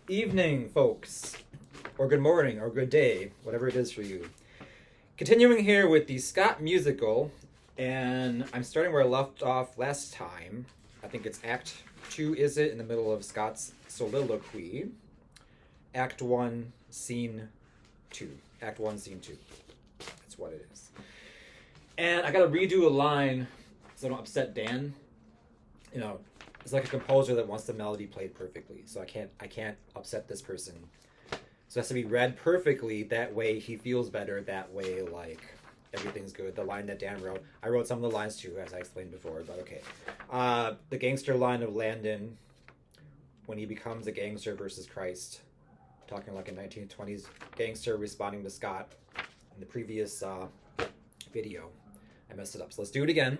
Evening, folks, or good morning, or good day, whatever it is for you. Continuing here with the Scott musical, and I'm starting where I left off last time. I think it's Act 2, is it? In the middle of Scott's soliloquy. Act 1, Scene 2. Act 1, Scene 2. That's what it is. And I gotta redo a line so I don't upset Dan. You know, it's like a composer that wants the melody played perfectly, so I can't upset this person. So it has to be read perfectly. That way he feels better. That way, like, everything's good. The line that Dan wrote, I wrote some of the lines too, as I explained before. But okay, the gangster line of Landon when he becomes a gangster versus Christ, talking like a 1920s gangster responding to Scott in the previous video. I messed it up, so let's do it again.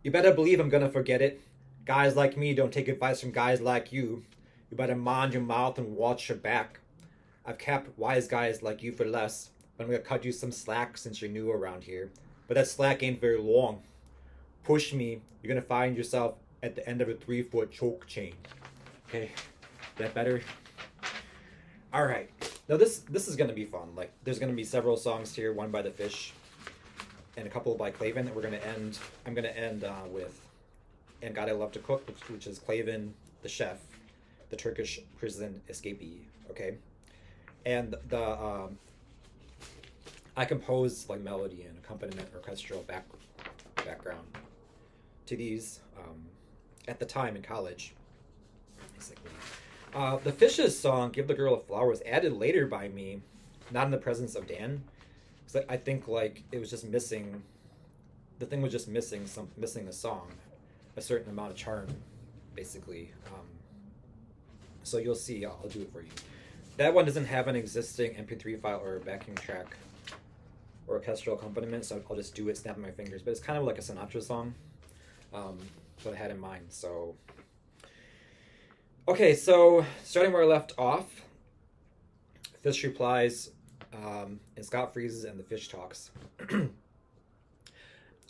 You better believe I'm gonna forget it. Guys like me don't take advice from guys like you. You better mind your mouth and watch your back. I've kept wise guys like you for less, but I'm gonna cut you some slack since you're new around here. But that slack ain't very long. Push me, you're gonna find yourself at the end of a 3-foot choke chain. Okay, that better? Alright, now this is gonna be fun. Like, there's gonna be several songs here, one by The Fish, and a couple by Claven that I'm gonna end with And God I Love to Cook, which is Claven, the chef, the Turkish prison escapee, okay? And I compose like melody and accompaniment, orchestral background to these at the time in college, basically. The Fish's song, Give the Girl a Flower, was added later by me, not in the presence of Dan. Because I think like it was just missing, the thing was just missing a song, a certain amount of charm, basically. So you'll see, I'll do it for you. That one doesn't have an existing MP3 file or backing track or orchestral accompaniment, so I'll just do it, snapping my fingers. But it's kind of like a Sinatra song, what I had in mind. So, okay, so starting where I left off, Fish replies, and Scott freezes, and the fish talks.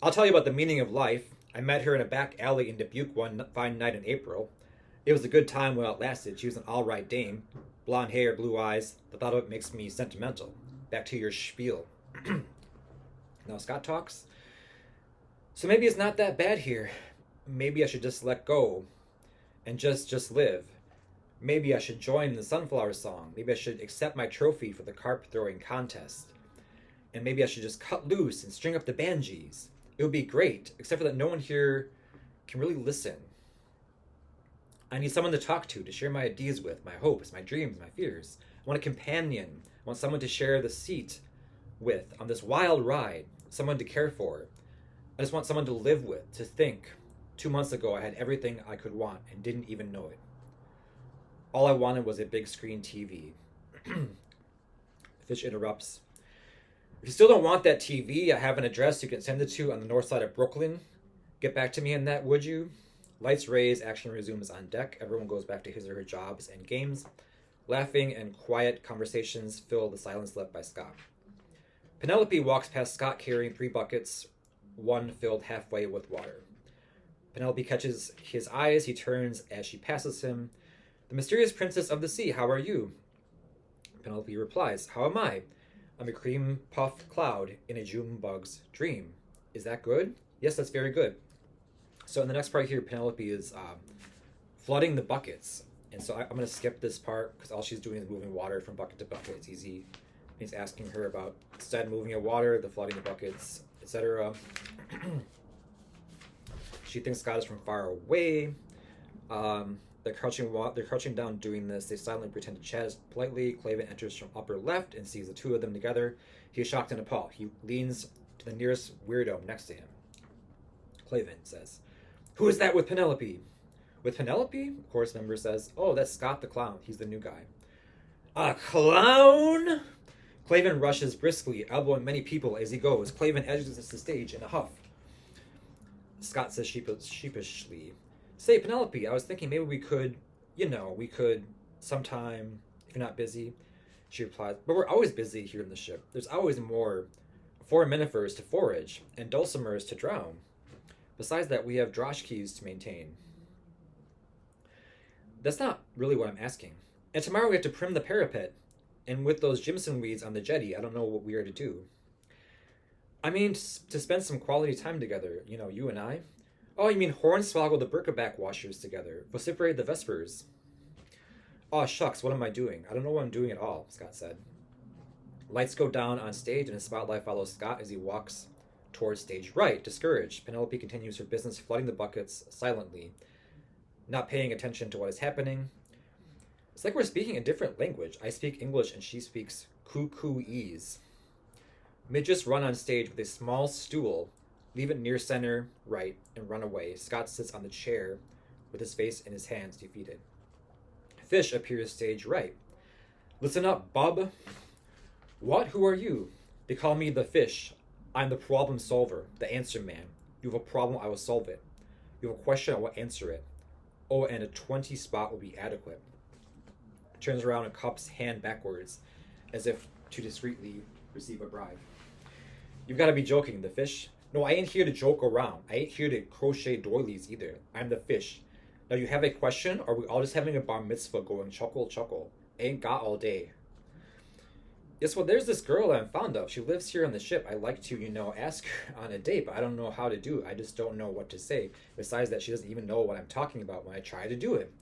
I'll tell you about the meaning of life. I met her in a back alley in Dubuque one fine night in April. It was a good time while it lasted. She was an all-right dame. Blonde hair, blue eyes. The thought of it makes me sentimental. Back to your spiel. Now Scott talks. So maybe it's not that bad here. Maybe I should just let go and just live. Maybe I should join the Sunflower Song. Maybe I should accept my trophy for the carp throwing contest. And maybe I should just cut loose and string up the banjees. It would be great, except for that no one here can really listen. I need someone to talk to share my ideas with, my hopes, my dreams, my fears. I want a companion. I want someone to share the seat with on this wild ride, someone to care for. I just want someone to live with, to think. 2 months ago, I had everything I could want and didn't even know it. All I wanted was a big screen TV. Fish interrupts. If you still don't want that TV, I have an address you can send it to on the north side of Brooklyn. Get back to me on that, would you? Lights raise, action resumes on deck. Everyone goes back to his or her jobs and games. Laughing and quiet conversations fill the silence left by Scott. Penelope walks past Scott carrying 3 buckets, one filled halfway with water. Penelope catches his eyes. He turns as she passes him. The mysterious princess of the sea, how are you? Penelope replies, how am I? I'm a cream-puffed cloud in a June bug's dream. Is that good? Yes, that's very good. So in the next part here, Penelope is flooding the buckets. And so I'm going to skip this part because all she's doing is moving water from bucket to bucket. It's easy. He's asking her about instead moving of water, the flooding the buckets, etc. She thinks Scott is from far away. They're crouching down doing this. They silently pretend to chat politely. Claven enters from upper left and sees the two of them together. He is shocked and appalled. He leans to the nearest weirdo next to him. Claven says, who is that with Penelope? With Penelope? A chorus member says, oh, that's Scott the clown. He's the new guy. A clown? Claven rushes briskly, elbowing many people as he goes. Claven exits the stage in a huff. Scott says sheepishly, say, Penelope, I was thinking maybe we could sometime, if you're not busy. She replies, but we're always busy here in the ship. There's always more foraminifers to forage and dulcimers to drown. Besides that, we have drosh keys to maintain. That's not really what I'm asking. And tomorrow we have to prim the parapet. And with those Jimson weeds on the jetty, I don't know what we are to do. I mean, to spend some quality time together, you and I. Oh, you mean hornswoggle the Birkeback washers together, vociferate the Vespers. Oh, shucks, what am I doing? I don't know what I'm doing at all, Scott said. Lights go down on stage, and a spotlight follows Scott as he walks towards stage right, discouraged. Penelope continues her business, flooding the buckets silently, not paying attention to what is happening. It's like we're speaking a different language. I speak English, and she speaks cuckooese. Midgets run on stage with a small stool, leave it near center right, and run away. Scott sits on the chair with his face in his hands, defeated. Fish appears stage right. Listen up, bub. What? Who are you? They call me the Fish. I'm the problem solver, the answer man. You have a problem, I will solve it. You have a question, I will answer it. Oh, and a 20 spot will be adequate. Turns around and cups hand backwards, as if to discreetly receive a bribe. You've got to be joking, the Fish. No, I ain't here to joke around. I ain't here to crochet doilies either. I'm the Fish. Now you have a question, or are we all just having a bar mitzvah going chuckle, chuckle? Ain't got all day. Yes, well, there's this girl I'm fond of. She lives here on the ship. I'd like to, ask her on a date, but I don't know how to do it. I just don't know what to say. Besides that, she doesn't even know what I'm talking about when I try to do it.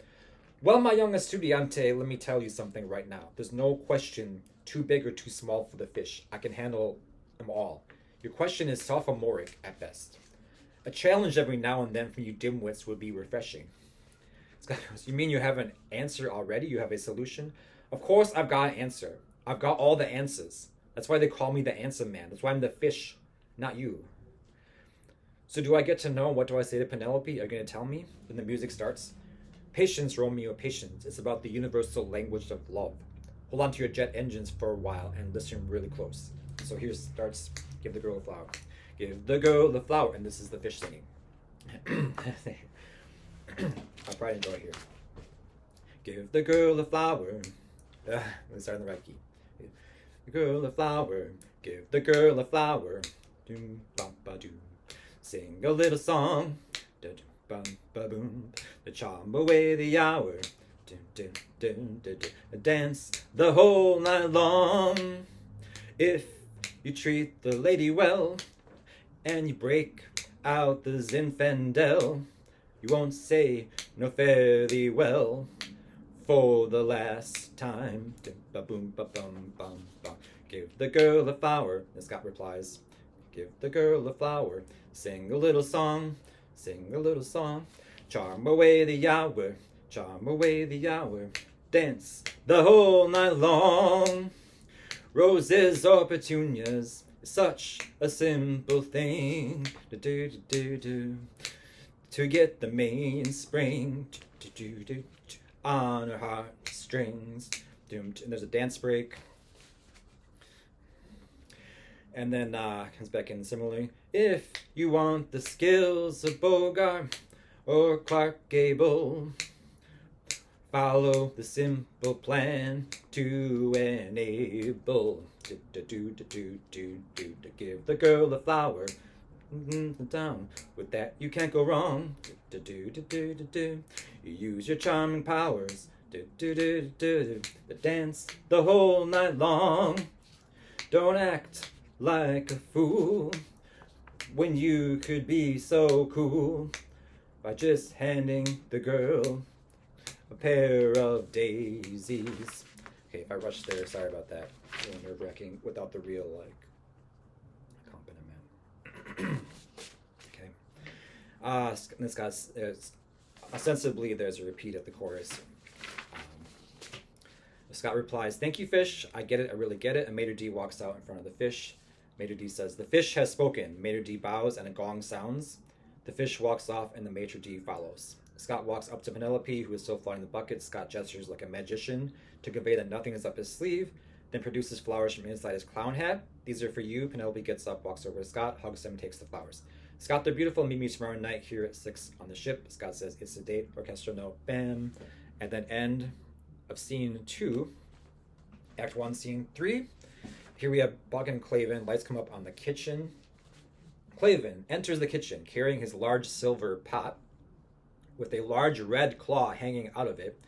Well, my young estudiante, let me tell you something right now. There's no question too big or too small for the Fish. I can handle them all. Your question is sophomoric at best. A challenge every now and then from you dimwits would be refreshing. Scott goes, you mean you have an answer already? You have a solution? Of course I've got an answer. I've got all the answers. That's why they call me the answer man. That's why I'm the Fish, not you. So do I get to know? What do I say to Penelope? Are you going to tell me? Then the music starts. Patience, Romeo, patience. It's about the universal language of love. Hold on to your jet engines for a while and listen really close. So here starts, give the girl a flower. Give the girl the flower. And this is the Fish singing. I'll probably enjoy here. Give the girl a flower. Let's start in the right key. Give the girl a flower. Give the girl a flower. Doom, bum, ba, doom. Sing a little song. Da, doom, bum, ba, boom. To charm away the hour. Doom, doom, doom, doom, doom. Dance the whole night long. If you treat the lady well, and you break out the Zinfandel, you won't say no fare thee well for the last time. Ba-boom, ba-bum, bum, bum. Give the girl a flower, and Scott replies. Give the girl a flower, sing a little song, sing a little song. Charm away the hour, charm away the hour. Dance the whole night long. Roses or petunias, such a simple thing. Do-do-do-do-do. To get the mainspring on her heartstrings. And there's a dance break. And then comes back in similarly. If you want the skills of Bogart or Clark Gable, follow the simple plan to enable. To give the girl a flower. Down. With that you can't go wrong. You use your charming powers. The dance the whole night long. Don't act like a fool when you could be so cool by just handing the girl a pair of daisies. Okay, if I rushed there, sorry about that. A little nerve-wracking without the real accompaniment. Okay. This guy's ostensibly there's a repeat of the chorus. Scott replies, "Thank you, Fish. I get it. I really get it." And Mater D walks out in front of the Fish. Mater D says, "The Fish has spoken." Mater D bows and a gong sounds. The Fish walks off and the Mater D follows. Scott walks up to Penelope, who is still flooding the bucket. Scott gestures like a magician to convey that nothing is up his sleeve, then produces flowers from inside his clown hat. "These are for you." Penelope gets up, walks over to Scott, hugs him, and takes the flowers. "Scott, they're beautiful. Meet me tomorrow night here at 6 on the ship." Scott says, "It's a date." Orchestral note, bam. And then end of scene 2. Act 1, scene 3. Here we have Buck and Claven. Lights come up on the kitchen. Claven enters the kitchen carrying his large silver pot with a large red claw hanging out of it.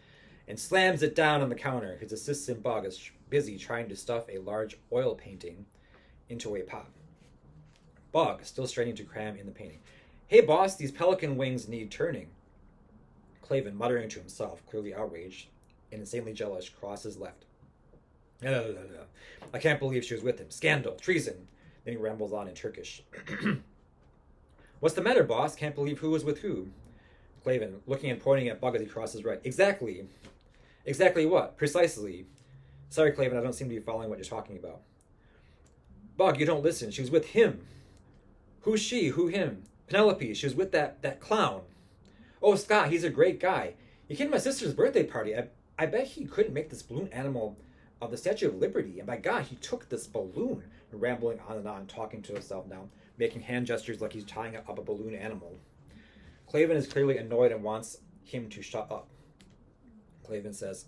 and slams it down on the counter. His assistant Bug is busy trying to stuff a large oil painting into a pot. Bug, still straining to cram in the painting. Hey boss, these pelican wings need turning. Claven, muttering to himself, clearly outraged and insanely jealous, crosses left. I can't believe she was with him. Scandal, treason. Then he rambles on in Turkish. What's the matter, boss? Can't believe who was with who. Claven, looking and pointing at Bug as he crosses right. Exactly. Exactly what? Precisely. Sorry, Claven, I don't seem to be following what you're talking about. Bug, you don't listen. She was with him. Who's she? Who him? Penelope. She was with that clown. Oh, Scott, he's a great guy. He came to my sister's birthday party. I bet he couldn't make this balloon animal of the Statue of Liberty. And by God, he took this balloon. Rambling on and on, talking to himself now, making hand gestures like he's tying up a balloon animal. Claven is clearly annoyed and wants him to shut up. Claven says,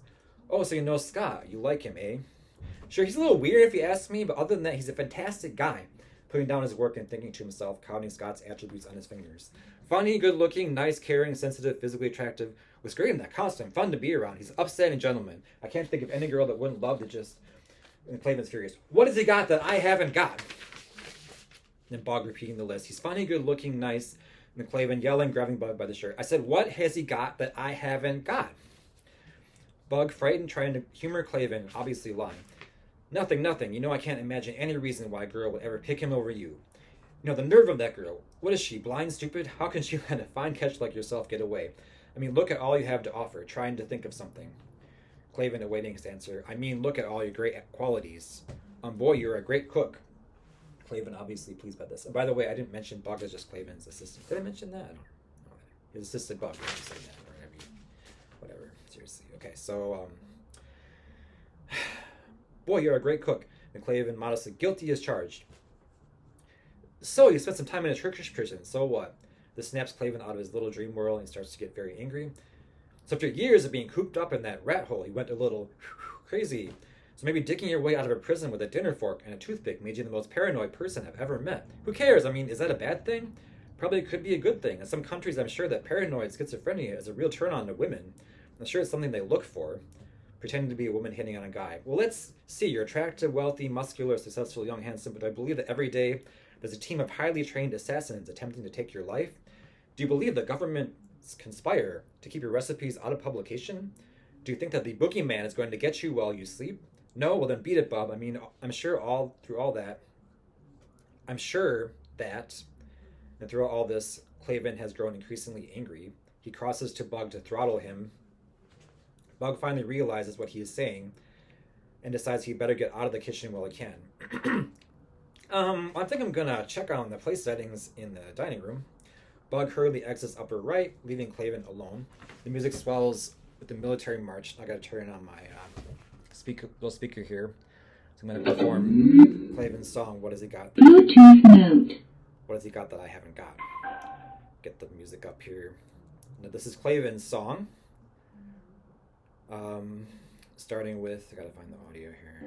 oh, so you know Scott. You like him, eh? Sure, he's a little weird if you ask me, but other than that, he's a fantastic guy. Putting down his work and thinking to himself, counting Scott's attributes on his fingers. Funny, good-looking, nice, caring, sensitive, physically attractive. Was great in that costume. Fun to be around. He's an upstanding gentleman. I can't think of any girl that wouldn't love to just... And Claven's furious. What has he got that I haven't got? And Bug repeating the list. He's funny, good-looking, nice. And Claven yelling, grabbing Bug by the shirt. I said, what has he got that I haven't got? Bug, frightened, trying to humor Claven, obviously lying. Nothing. You know I can't imagine any reason why a girl would ever pick him over you. You know, the nerve of that girl. What is she, blind, stupid? How can she let a fine catch like yourself get away? I mean, look at all you have to offer, trying to think of something. Claven awaiting his answer. I mean, look at all your great qualities. Boy, you're a great cook. Claven obviously pleased by this. And by the way, I didn't mention Bug is just Claven's assistant. Did I mention that? I don't know. His assistant Bug. Say that or whatever. Seriously. Okay, so, boy, you're a great cook. And Claven modestly guilty as charged. So, you spent some time in a Turkish prison. So what? This snaps Claven out of his little dream world and he starts to get very angry. So after years of being cooped up in that rat hole, he went a little crazy. So maybe digging your way out of a prison with a dinner fork and a toothpick made you the most paranoid person I've ever met. Who cares? I mean, is that a bad thing? Probably could be a good thing. In some countries, I'm sure that paranoid schizophrenia is a real turn-on to women. I'm sure it's something they look for. Pretending to be a woman hitting on a guy. Well, let's see. You're attractive, wealthy, muscular, successful, young, handsome, but I believe that every day there's a team of highly trained assassins attempting to take your life. Do you believe the government conspire to keep your recipes out of publication? Do you think that the boogeyman is going to get you while you sleep? No? Well, then beat it, Bub. I mean, I'm sure through all that, and throughout all this, Claven has grown increasingly angry. He crosses to Bug to throttle him. Bug finally realizes what he is saying and decides he better get out of the kitchen while he can. I think I'm gonna check on the place settings in the dining room. Bug hurriedly exits upper right, leaving Claven alone. The music swells with the military march. I gotta turn on my little speaker here. So I'm gonna perform Claven's song, What Has He Got? Bluetooth mode. What has he got that I haven't got? Get the music up here. Now, this is Claven's song. Starting with, I gotta find the audio here.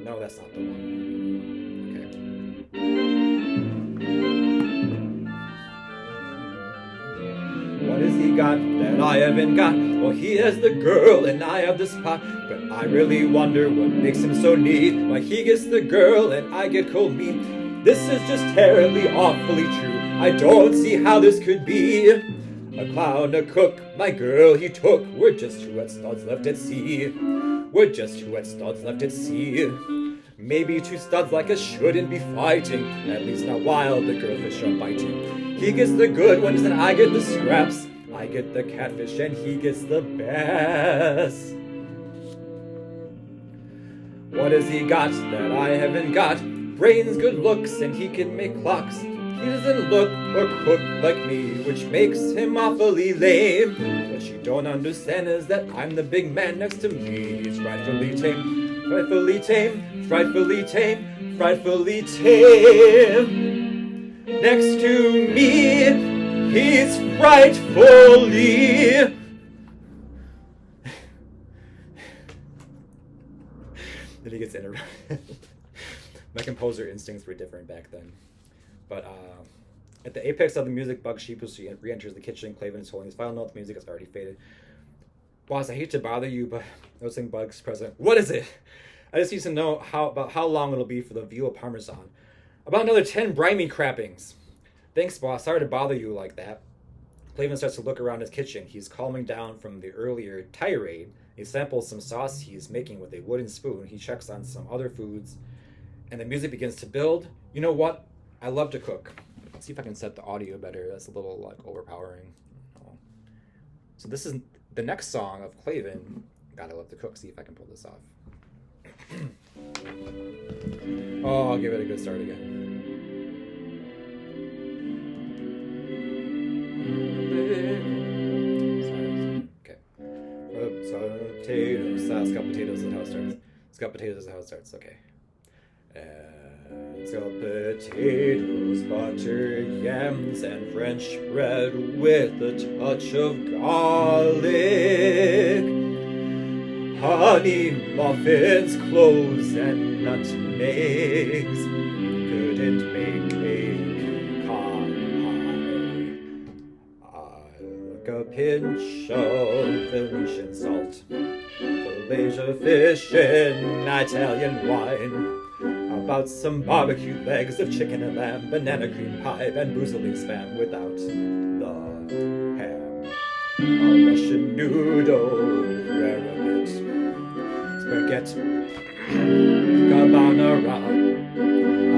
No, that's not the one. Okay. What has he got that I haven't got? Well, he has the girl and I have the spot. But I really wonder what makes him so neat. Why he gets the girl and I get cold meat. This is just terribly, awfully true. I don't see how this could be. A clown, a cook, my girl he took. We're just two wet studs left at sea. We're just two wet studs left at sea. Maybe two studs like us shouldn't be fighting. At least not while the girlfish are biting. He gets the good ones and I get the scraps. I get the catfish and he gets the bass. What has he got that I haven't got? Brains, good looks, and he can make clocks. He doesn't look or cook like me, which makes him awfully lame. What you don't understand is that I'm the big man next to me. He's frightfully tame, frightfully tame, frightfully tame, frightfully tame. Next to me, he's frightfully... Then he gets interrupted. My composer instincts were different back then. But at the apex of the music, Bug sheepishly re-enters the kitchen. Claven is holding his final note. The music has already faded. Boss, I hate to bother you, but noticing bugs present. What is it? I just need to know about how long it'll be for the veal parmesan. About another 10 briny crappings. Thanks, boss. Sorry to bother you like that. Claven starts to look around his kitchen. He's calming down from the earlier tirade. He samples some sauce he's making with a wooden spoon. He checks on some other foods, and the music begins to build. You know what? I love to cook. Let's see if I can set the audio better. That's a little like overpowering. Oh. So this is the next song of Claven. God, I love to cook. See if I can pull this off. Oh, I'll give it a good start again. Okay. Potatoes. It's got potatoes is how it starts. It's got potatoes is how it starts. Okay. It's got potatoes, butter, yams, and French bread with a touch of garlic. Honey, muffins, cloves, and nutmegs. Couldn't make a pecan pie. I like a pinch of Venetian salt, fillet of fish and Italian wine. About some barbecue legs of chicken and lamb, banana cream pie, bamboozling spam without the ham. A Russian noodle, rarebit, spaghetti carbonara.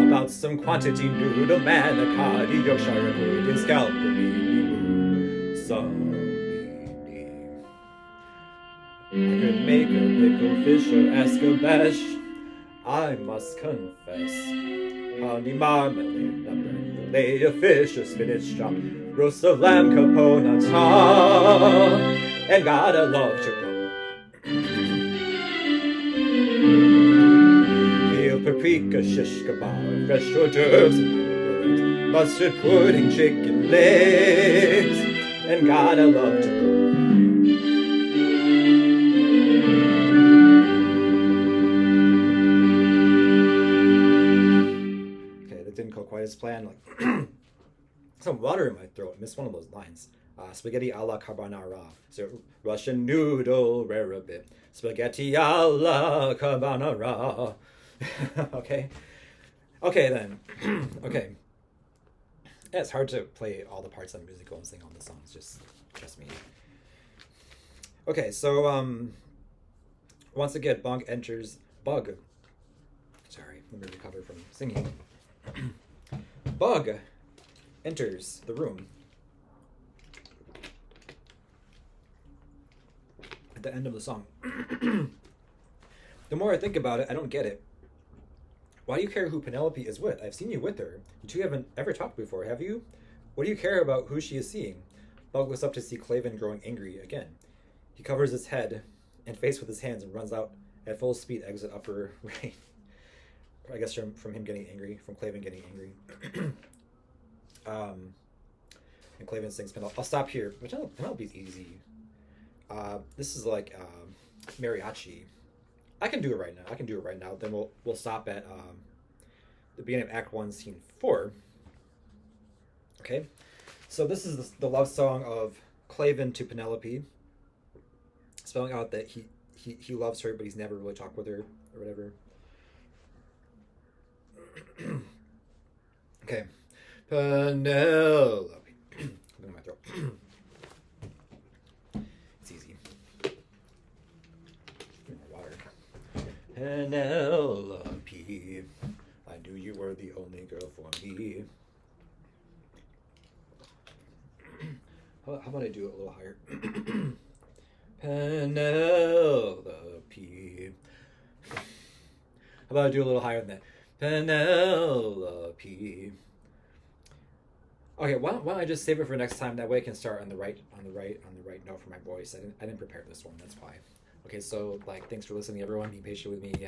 About some quantity noodle, manicotti, Yorkshire pudding, scalpellini, salini. I could make a pickled fish or escabeche, I must confess. Honey marmalade, number fillet of fish or spinach chop, roast of lamb caponata, and God I love to cook. Veal paprika, shish kebab, fresh hors d'oeuvres, mustard pudding, chicken legs, and God I love to cook. Didn't go quite as planned. Like some water in my throat. I missed one of those lines. Spaghetti alla carbonara. So Russian noodle, rarebit. Spaghetti alla carbonara. Okay. Okay then. Okay. Yeah, it's hard to play all the parts of the musical and sing all the songs. Just trust me. Okay, so once again, Bug. Sorry, let me recover from singing. Bug enters the room. At the end of the song. The more I think about it, I don't get it. Why do you care who Penelope is with? I've seen you with her. You two haven't ever talked before, have you? What do you care about who she is seeing? Bug looks up to see Claven growing angry again. He covers his head and face with his hands and runs out at full speed, exit upper right. I guess from him getting angry, from Claven getting angry. And Claven sings Penelope. I'll stop here. Penelope's easy. This is like mariachi. I can do it right now. Then we'll stop at the beginning of Act 1, Scene 4. Okay, so this is the love song of Claven to Penelope, spelling out that he loves her, but he's never really talked with her or whatever. Okay, Penelope. Look at my throat. It's easy. Water. Penelope, I knew you were the only girl for me. How about I do it a little higher? Penelope. How about I do a little higher than that? Penelope. Okay, why don't I just save it for next time? That way I can start on the right note for my voice. I didn't prepare this one. That's why. Okay, so thanks for listening, everyone. Be patient with me.